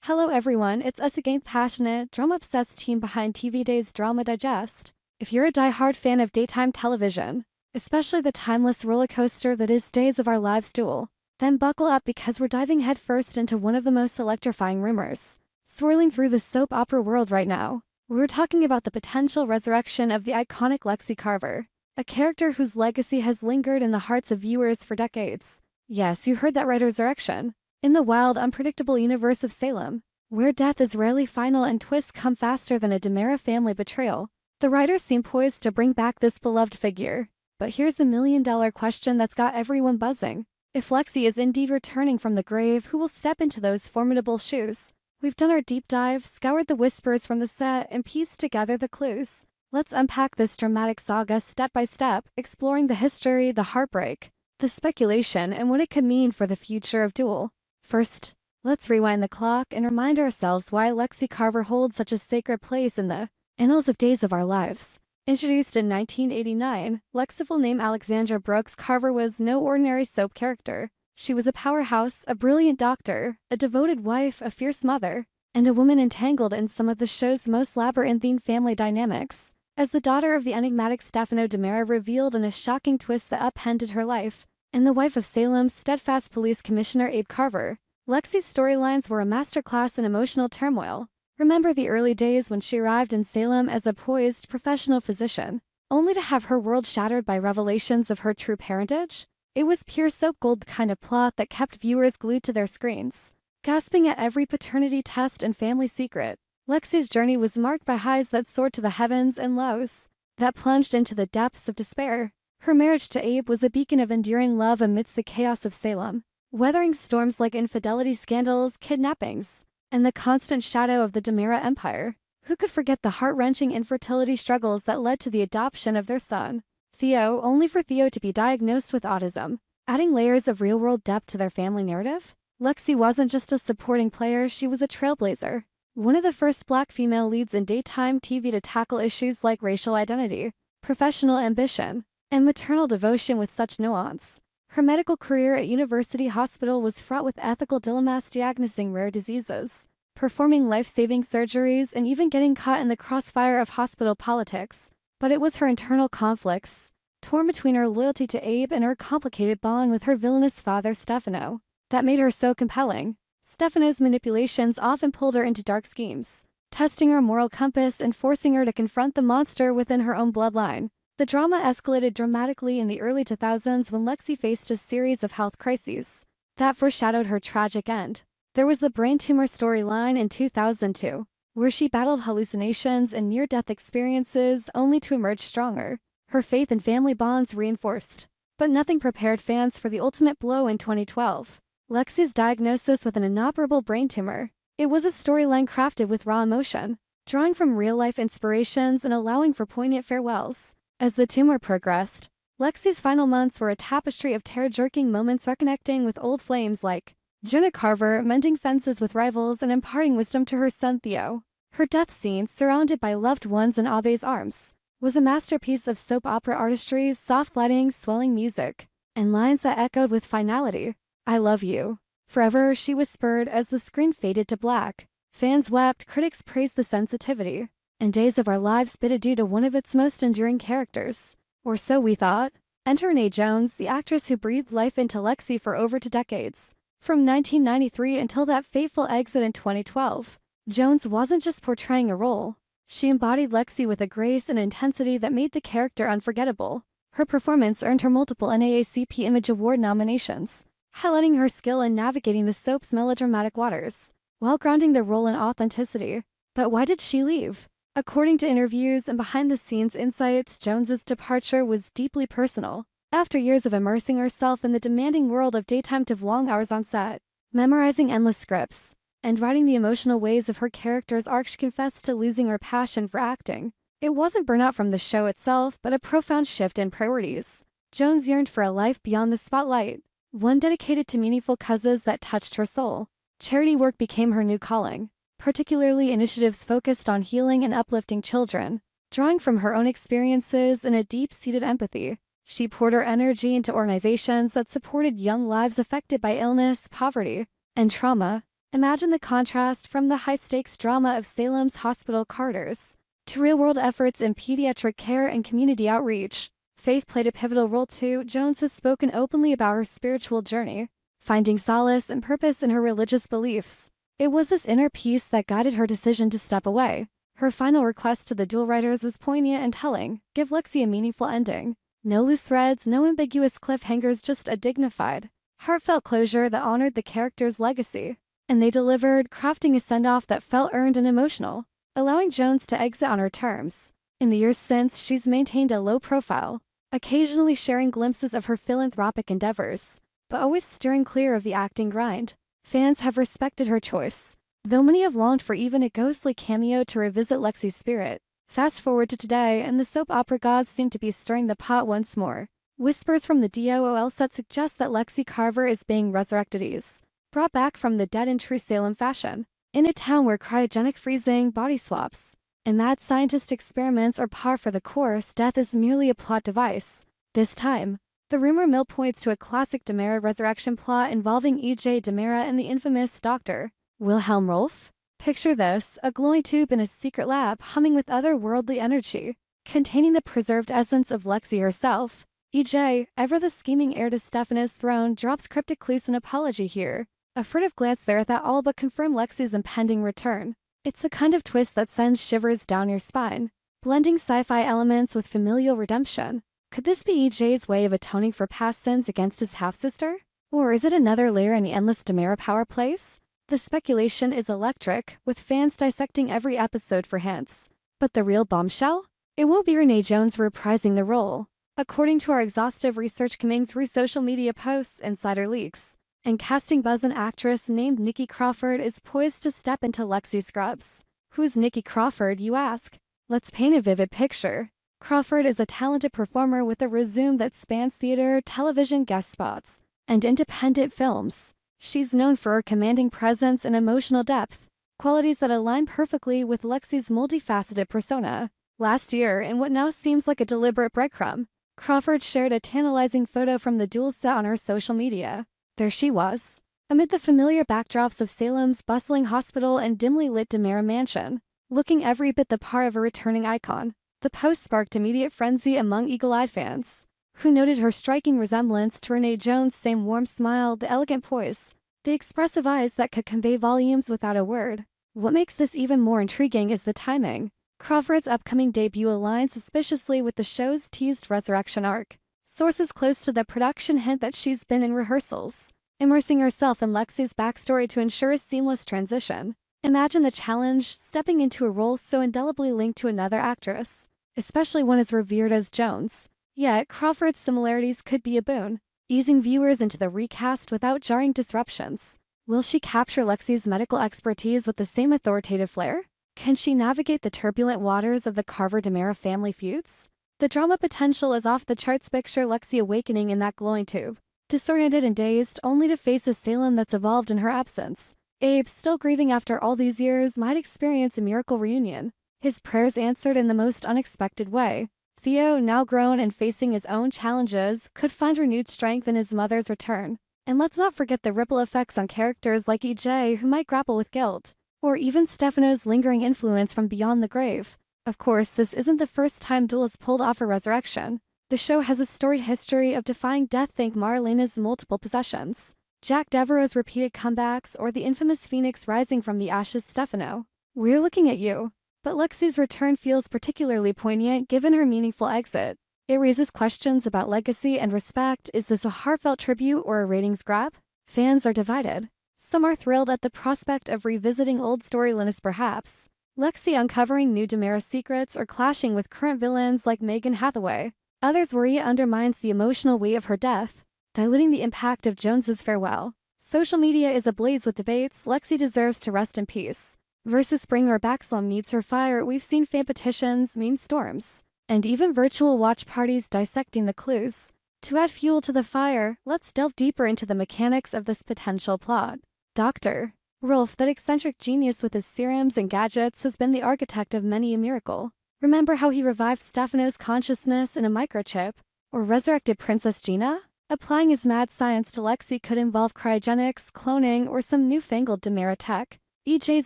Hello everyone, it's us again, passionate, drama-obsessed team behind TV Days Drama Digest. If you're a die-hard fan of daytime television, especially the timeless roller coaster that is Days of Our Lives DOOL, then buckle up because we're diving headfirst into one of the most electrifying rumors swirling through the soap opera world right now. We're talking about the potential resurrection of the iconic Lexie Carver, a character whose legacy has lingered in the hearts of viewers for decades. Yes, you heard that right, resurrection. In the wild, unpredictable universe of Salem, where death is rarely final and twists come faster than a DiMera family betrayal, the writers seem poised to bring back this beloved figure. But here's the million-dollar question that's got everyone buzzing. If Lexie is indeed returning from the grave, who will step into those formidable shoes? We've done our deep dive, scoured the whispers from the set, and pieced together the clues. Let's unpack this dramatic saga step by step, exploring the history, the heartbreak, the speculation, and what it could mean for the future of DOOL. First, let's rewind the clock and remind ourselves why Lexie Carver holds such a sacred place in the annals of Days of Our Lives. Introduced in 1989, Lexie, full name Alexandra Brooks Carver, was no ordinary soap character. She was a powerhouse, a brilliant doctor, a devoted wife, a fierce mother, and a woman entangled in some of the show's most labyrinthine family dynamics. As the daughter of the enigmatic Stefano DiMera revealed in a shocking twist that upended her life, and the wife of Salem's steadfast police commissioner Abe Carver, Lexie's storylines were a masterclass in emotional turmoil. Remember the early days when she arrived in Salem as a poised, professional physician, only to have her world shattered by revelations of her true parentage? It was pure soap gold kind of plot that kept viewers glued to their screens, gasping at every paternity test and family secret. Lexie's journey was marked by highs that soared to the heavens and lows that plunged into the depths of despair. Her marriage to Abe was a beacon of enduring love amidst the chaos of Salem, weathering storms like infidelity scandals, kidnappings, and the constant shadow of the DiMera empire. Who could forget the heart-wrenching infertility struggles that led to the adoption of their son, Theo, only for Theo to be diagnosed with autism, adding layers of real-world depth to their family narrative? Lexie wasn't just a supporting player, she was a trailblazer. One of the first Black female leads in daytime TV to tackle issues like racial identity, professional ambition, and maternal devotion with such nuance. Her medical career at University Hospital was fraught with ethical dilemmas, diagnosing rare diseases, performing life-saving surgeries, and even getting caught in the crossfire of hospital politics. But it was her internal conflicts, torn between her loyalty to Abe and her complicated bond with her villainous father Stefano, that made her so compelling. Stefano's manipulations often pulled her into dark schemes, testing her moral compass and forcing her to confront the monster within her own bloodline. The drama escalated dramatically in the early 2000s when Lexie faced a series of health crises that foreshadowed her tragic end. There was the brain tumor storyline in 2002, where she battled hallucinations and near-death experiences only to emerge stronger, her faith and family bonds reinforced. But nothing prepared fans for the ultimate blow in 2012. Lexie's diagnosis with an inoperable brain tumor. It was a storyline crafted with raw emotion, drawing from real-life inspirations and allowing for poignant farewells. As the tumor progressed, Lexie's final months were a tapestry of tear-jerking moments, reconnecting with old flames like Jonah Carver, mending fences with rivals, and imparting wisdom to her son Theo. Her death scene, surrounded by loved ones in Abe's arms, was a masterpiece of soap opera artistry, soft lighting, swelling music, and lines that echoed with finality. "I love you forever," she whispered as the screen faded to black. Fans wept, critics praised the sensitivity, and Days of Our Lives bid adieu to one of its most enduring characters. Or so we thought. Enter Renee Jones, the actress who breathed life into Lexie for over 2 decades. From 1993 until that fateful exit in 2012, Jones wasn't just portraying a role. She embodied Lexie with a grace and intensity that made the character unforgettable. Her performance earned her multiple NAACP Image Award nominations, highlighting her skill in navigating the soap's melodramatic waters, while grounding the role in authenticity. But why did she leave? According to interviews and behind-the-scenes insights, Jones's departure was deeply personal. After years of immersing herself in the demanding world of daytime to long hours on set, memorizing endless scripts, and writing the emotional waves of her character's arc, she confessed to losing her passion for acting. It wasn't burnout from the show itself, but a profound shift in priorities. Jones yearned for a life beyond the spotlight, one dedicated to meaningful causes that touched her soul. Charity work became her new calling, particularly initiatives focused on healing and uplifting children. Drawing from her own experiences and a deep-seated empathy, she poured her energy into organizations that supported young lives affected by illness, poverty, and trauma. Imagine the contrast from the high-stakes drama of Salem's hospital Carters to real-world efforts in pediatric care and community outreach. Faith played a pivotal role too. Jones has spoken openly about her spiritual journey, finding solace and purpose in her religious beliefs. It was this inner peace that guided her decision to step away. Her final request to the DOOL writers was poignant and telling: give Lexie a meaningful ending. No loose threads, no ambiguous cliffhangers, just a dignified, heartfelt closure that honored the character's legacy. And they delivered, crafting a send-off that felt earned and emotional, allowing Jones to exit on her terms. In the years since, she's maintained a low profile, occasionally sharing glimpses of her philanthropic endeavors, but always steering clear of the acting grind. Fans have respected her choice, though many have longed for even a ghostly cameo to revisit Lexie's spirit. Fast forward to today, and the soap opera gods seem to be stirring the pot once more. Whispers from the DOOL set suggest that Lexie Carver is being resurrected, brought back from the dead in true Salem fashion, in a town where cryogenic freezing, body swaps, and mad scientist experiments are par for the course. Death is merely a plot device. This time, the rumor mill points to a classic DiMera resurrection plot involving E.J. DiMera and the infamous Dr. Wilhelm Rolf. Picture this: a glowing tube in a secret lab humming with otherworldly energy, containing the preserved essence of Lexie herself. E.J., ever the scheming heir to Stefano's throne, drops cryptic clues and apology here. A furtive glance there that all but confirm Lexie's impending return. It's the kind of twist that sends shivers down your spine, blending sci-fi elements with familial redemption. Could this be E.J.'s way of atoning for past sins against his half-sister? Or is it another layer in the endless DiMera power plays? The speculation is electric, with fans dissecting every episode for hints. But the real bombshell? It won't be Renee Jones reprising the role. According to our exhaustive research coming through social media posts, insider leaks, and casting buzz, an actress named Nikki Crawford is poised to step into Lexie's scrubs. Who's Nikki Crawford, you ask? Let's paint a vivid picture. Crawford is a talented performer with a resume that spans theater, television guest spots, and independent films. She's known for her commanding presence and emotional depth, qualities that align perfectly with Lexie's multifaceted persona. Last year, in what now seems like a deliberate breadcrumb, Crawford shared a tantalizing photo from the DOOL set on her social media. There she was, amid the familiar backdrops of Salem's bustling hospital and dimly lit DiMera mansion, looking every bit the part of a returning icon. The post sparked immediate frenzy among eagle-eyed fans, who noted her striking resemblance to Renee Jones' same warm smile, the elegant poise, the expressive eyes that could convey volumes without a word. What makes this even more intriguing is the timing. Crawford's upcoming debut aligns suspiciously with the show's teased resurrection arc. Sources close to the production hint that she's been in rehearsals, immersing herself in Lexie's backstory to ensure a seamless transition. Imagine the challenge, stepping into a role so indelibly linked to another actress, especially one as revered as Jones. Yet, Crawford's similarities could be a boon, easing viewers into the recast without jarring disruptions. Will she capture Lexie's medical expertise with the same authoritative flair? Can she navigate the turbulent waters of the Carver-DiMera family feuds? The drama potential is off the charts. Picture Lexie awakening in that glowing tube, disoriented and dazed, only to face a Salem that's evolved in her absence. Abe, still grieving after all these years, might experience a miracle reunion, his prayers answered in the most unexpected way. Theo, now grown and facing his own challenges, could find renewed strength in his mother's return. And let's not forget the ripple effects on characters like EJ, who might grapple with guilt, or even Stefano's lingering influence from beyond the grave. Of course, this isn't the first time DOOL has pulled off a resurrection. The show has a storied history of defying death. Think Marlena's multiple possessions, Jack Devereaux's repeated comebacks, or the infamous Phoenix rising from the ashes Stefano. We're looking at you. But Lexie's return feels particularly poignant given her meaningful exit. It raises questions about legacy and respect. Is this a heartfelt tribute or a ratings grab? Fans are divided. Some are thrilled at the prospect of revisiting old storylines, perhaps Lexie uncovering new DiMera secrets or clashing with current villains like Megan Hathaway. Others worry it undermines the emotional weight of her death, diluting the impact of Jones's farewell. Social media is ablaze with debates. Lexie deserves to rest in peace versus Spring or Baxlom needs her fire. We've seen fan petitions, meme storms, and even virtual watch parties dissecting the clues. To add fuel to the fire, let's delve deeper into the mechanics of this potential plot. Dr. Rolf, that eccentric genius with his serums and gadgets, has been the architect of many a miracle. Remember how he revived Stefano's consciousness in a microchip, or resurrected Princess Gina? Applying his mad science to Lexie could involve cryogenics, cloning, or some newfangled Demera tech. EJ's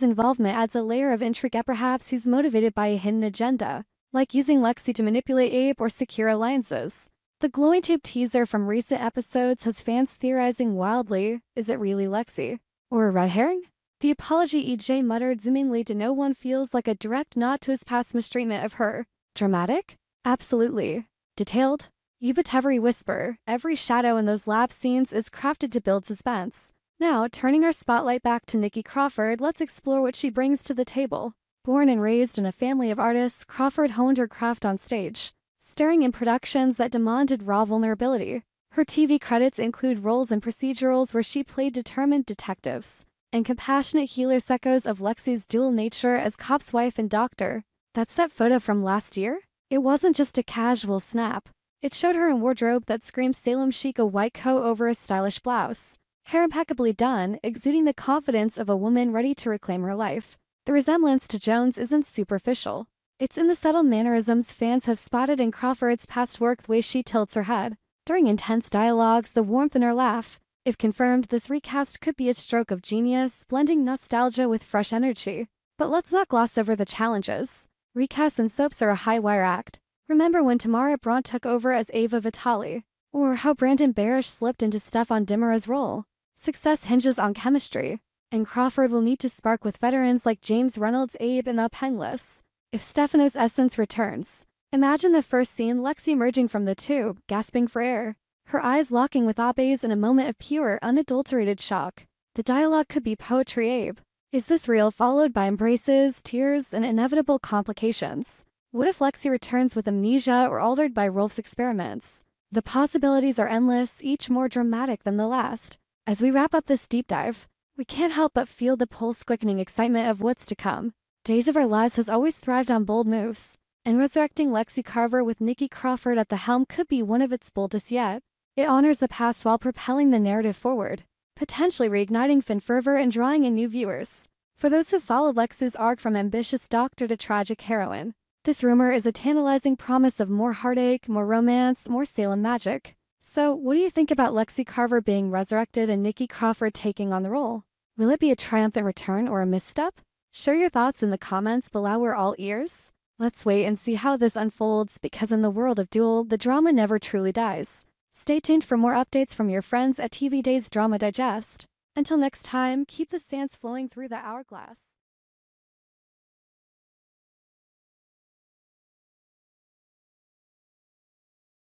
involvement adds a layer of intrigue. Perhaps he's motivated by a hidden agenda, like using Lexie to manipulate Abe or secure alliances. The glowing tape teaser from recent episodes has fans theorizing wildly. Is it really Lexie? Or a red herring? The apology EJ muttered zoomingly to no one feels like a direct nod to his past mistreatment of her. Dramatic? Absolutely. Detailed? You bet every whisper, every shadow in those lab scenes is crafted to build suspense. Now, turning our spotlight back to Nikki Crawford, let's explore what she brings to the table. Born and raised in a family of artists, Crawford honed her craft on stage, starring in productions that demanded raw vulnerability. Her TV credits include roles in procedurals where she played determined detectives and compassionate healers, echoes of Lexie's dual nature as cop's wife and doctor. That's that photo from last year? It wasn't just a casual snap. It showed her in wardrobe that screamed Salem chic, a white coat over a stylish blouse. Hair impeccably done, exuding the confidence of a woman ready to reclaim her life. The resemblance to Jones isn't superficial. It's in the subtle mannerisms fans have spotted in Crawford's past work, the way she tilts her head during intense dialogues, the warmth in her laugh. If confirmed, this recast could be a stroke of genius, blending nostalgia with fresh energy. But let's not gloss over the challenges. Recasts in soaps are a high-wire act. Remember when Tamara Braun took over as Ava Vitale? Or how Brandon Barish slipped into Stefan Dimera's role? Success hinges on chemistry, and Crawford will need to spark with veterans like James Reynolds, Abe, and the Pengless. If Stefano's essence returns, imagine the first scene, Lexie emerging from the tube, gasping for air, her eyes locking with Abe's in a moment of pure, unadulterated shock. The dialogue could be poetry. Abe, is this real? Followed by embraces, tears, and inevitable complications. What if Lexie returns with amnesia or altered by Rolf's experiments? The possibilities are endless, each more dramatic than the last. As we wrap up this deep dive, we can't help but feel the pulse-quickening excitement of what's to come. Days of Our Lives has always thrived on bold moves, and resurrecting Lexie Carver with Nikki Crawford at the helm could be one of its boldest yet. It honors the past while propelling the narrative forward, potentially reigniting fan fervor and drawing in new viewers. For those who followed Lexie's arc from ambitious doctor to tragic heroine, this rumor is a tantalizing promise of more heartache, more romance, more Salem magic. So, what do you think about Lexie Carver being resurrected and Nikki Crawford taking on the role? Will it be a triumphant return or a misstep? Share your thoughts in the comments below, we're all ears. Let's wait and see how this unfolds, because in the world of DOOL, the drama never truly dies. Stay tuned for more updates from your friends at TV Days Drama Digest. Until next time, keep the sands flowing through the hourglass.